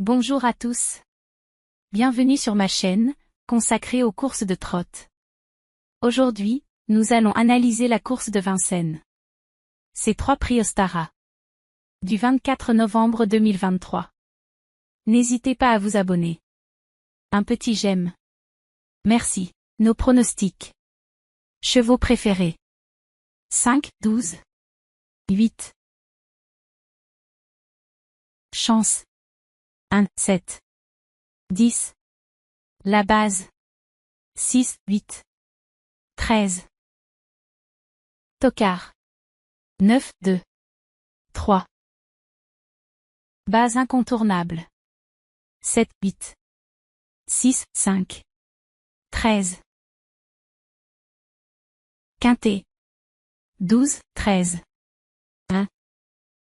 Bonjour à tous. Bienvenue sur ma chaîne, consacrée aux courses de trotte. Aujourd'hui, nous allons analyser la course de Vincennes. C'est 3 prix Ostara. Du 24 novembre 2023. N'hésitez pas à vous abonner. Un petit j'aime. Merci. Nos pronostics. Chevaux préférés. 5, 12. 8. Chance. 1, 7. 10. La base. 6, 8. 13. Tocard. 9, 2. 3. Base incontournable. 7, 8. 6, 5. 13. Quintet. 12, 13. 1.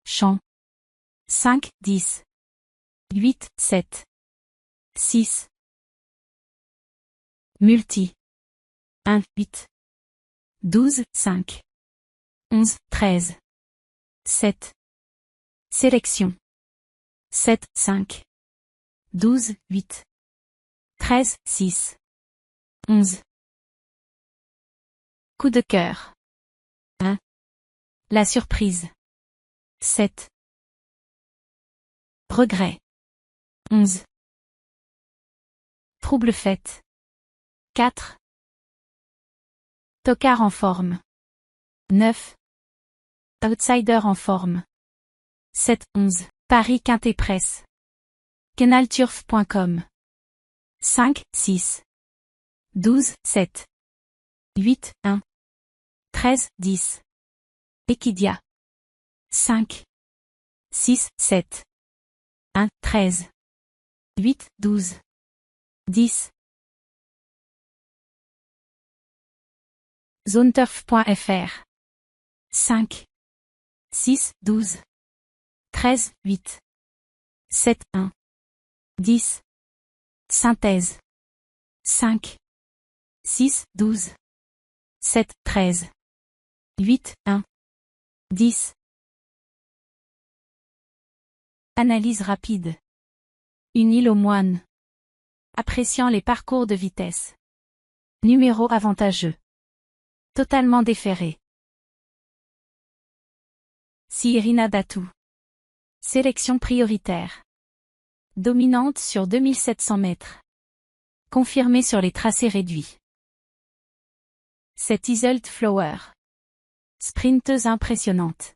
Champ. 5, 10. 8, 7. 6. Multi. 1, 8. 12, 5. 11, 13. 7. Sélection. 7, 5. 12, 8. 13, 6. 11. Coup de cœur. 1. La surprise. 7. Regret. 11. Trouble fête. 4. Tocard en forme. 9. Outsider en forme. 7, 11. Paris Quintet Presse. Canalturf.com. 5, 6. 12, 7. 8, 1. 13, 10. Equidia. 5. 6, 7. 1, 13. 8, 12. 10. Zoneturf.fr. 5. 6, 12. 13, 8. 7, 1. 10. Synthèse. 5. 6, 12. 7, 13. 8, 1. 10. Analyse rapide. Une île aux moines. Appréciant les parcours de vitesse. Numéro avantageux. Totalement déféré. Si Irina Datou. Sélection prioritaire. Dominante sur 2700 mètres. Confirmée sur les tracés réduits. C'est Iseult Flower. Sprinteuse impressionnante.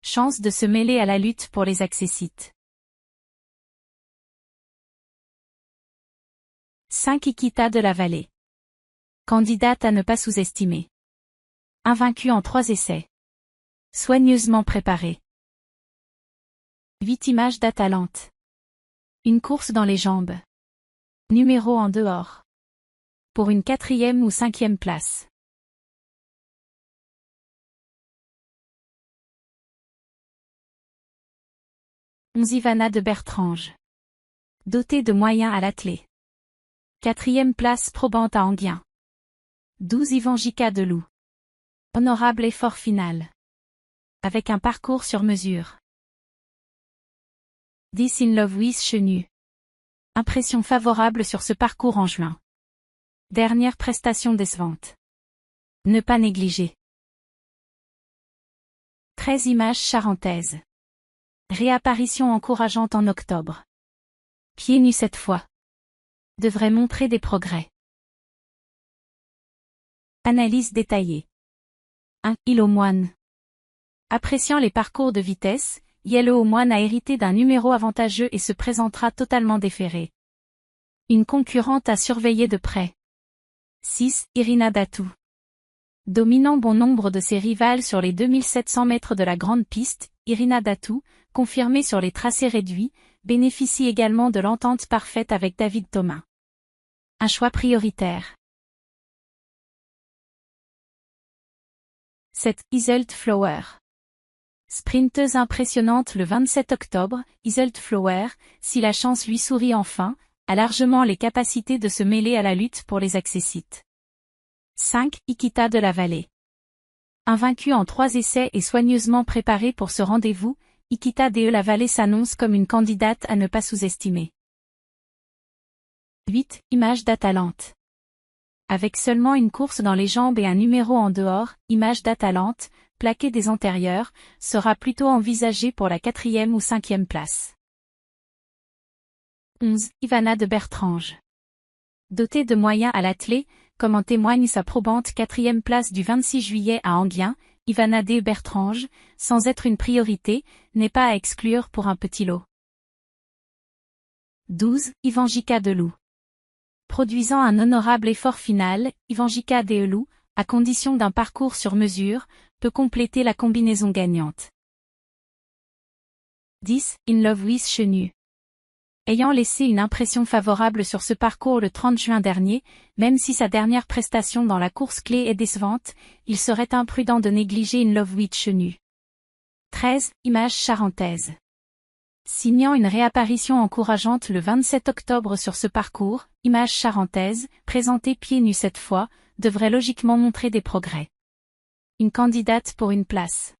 Chance de se mêler à la lutte pour les accessites. 5 Iquita de la Vallée. Candidate à ne pas sous-estimer. Invaincue en 3 essais. Soigneusement préparée. 8 Images d'Atalante. Une course dans les jambes. Numéro en dehors. Pour une 4e ou 5e place. 11 Ivana de Bertrange. Dotée de moyens à l'attelé. 4e place probante à Anguien. 12 Ivangica de Loup. Honorable effort final. Avec un parcours sur mesure. 10 In Love with Chenu. Impression favorable sur ce parcours en juin. Dernière prestation décevante. Ne pas négliger. 13 Images charentaises. Réapparition encourageante en octobre. Pieds nus cette fois. Devrait montrer des progrès. Analyse détaillée. 1. Île aux moines. Appréciant les parcours de vitesse, Yellow aux moines a hérité d'un numéro avantageux et se présentera totalement déféré. Une concurrente à surveiller de près. 6. Irina Datou. Dominant bon nombre de ses rivales sur les 2700 mètres de la grande piste, Irina Datou, confirmée sur les tracés réduits, bénéficie également de l'entente parfaite avec David Thomas. Un choix prioritaire. 7. Iseult Flower. Sprinteuse impressionnante le 27 octobre, Iseult Flower, si la chance lui sourit enfin, a largement les capacités de se mêler à la lutte pour les accessites. 5. Iquita de la Vallée. Invaincue en 3 essais et soigneusement préparée pour ce rendez-vous, Ikita DE-La-Vallée s'annonce comme une candidate à ne pas sous-estimer. 8. Image d'Atalante. Avec seulement une course dans les jambes et un numéro en dehors, Image d'Atalante, plaquée des antérieurs, sera plutôt envisagée pour la 4e ou 5e place. 11. Ivana de Bertrange. Dotée de moyens à l'attelé, comme en témoigne sa probante 4e place du 26 juillet à Enghien, Ivana de Bertrange, sans être une priorité, n'est pas à exclure pour un petit lot. 12. Ivanjika Delou. Produisant un honorable effort final, Ivanjika Delou, à condition d'un parcours sur mesure, peut compléter la combinaison gagnante. 10. In Love with Chenu. Ayant laissé une impression favorable sur ce parcours le 30 juin dernier, même si sa dernière prestation dans la course clé est décevante, il serait imprudent de négliger In Love with Chenu. 13. Image charentaise. Signant une réapparition encourageante le 27 octobre sur ce parcours, Image charentaise, présentée pieds nus cette fois, devrait logiquement montrer des progrès. Une candidate pour une place.